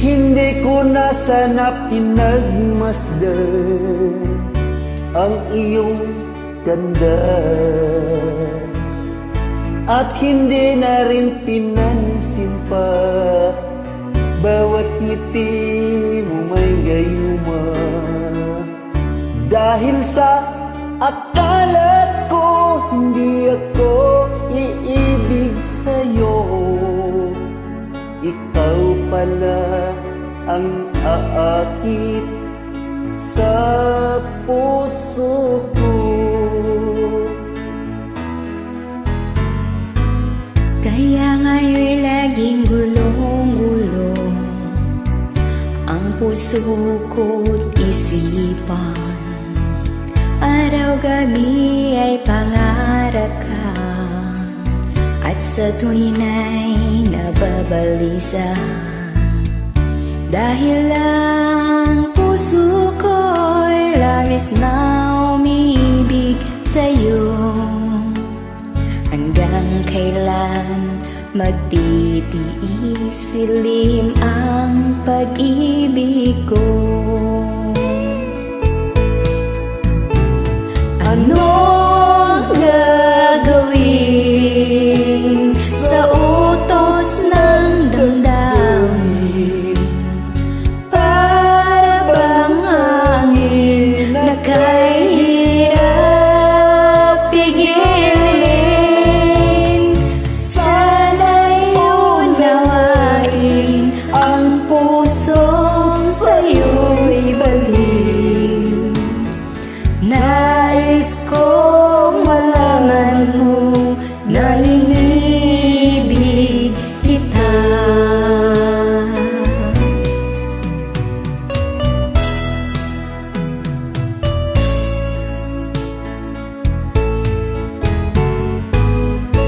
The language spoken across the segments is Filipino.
Hindi ko na sana pinagmasdan ang iyong ganda, at hindi na rin pinansin pa bawat ngiti mo may gayuma. Dahil sa akala ko hindi ako iibig sa'yo, ikaw pala ang aakit sa puso ko. Kaya nga'yo'y laging gulong-gulong ang puso ko't isipan. Araw-gabi ay pangarap ka, at sa tuwin ay nababalisa. Dahil ang puso ko'y labis na umiibig sa'yo. Hanggang kailan magtitiis silim ang pag-ibig ko? Ano ang gagawin sa utos ng damdamin? Para bang hangin na kahirap pigilin? Sana'y unawain ang pusong sa'yo'y baliw. Nais kong malaman mo na inibig kita.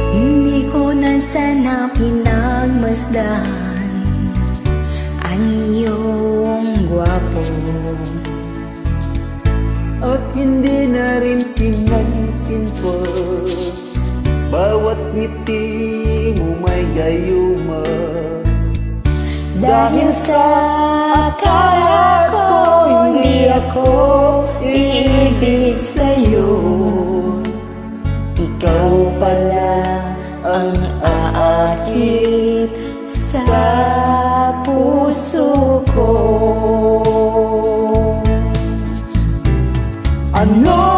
Hindi ko na sana pinagmasdan ang iyong gwapo, at hindi na rin pinansin pa bawat ngiti mo may gayuma. dahil sa akala ko hindi ako iibig sa'yo. Ikaw pala ang aakit sa puso ko. Ano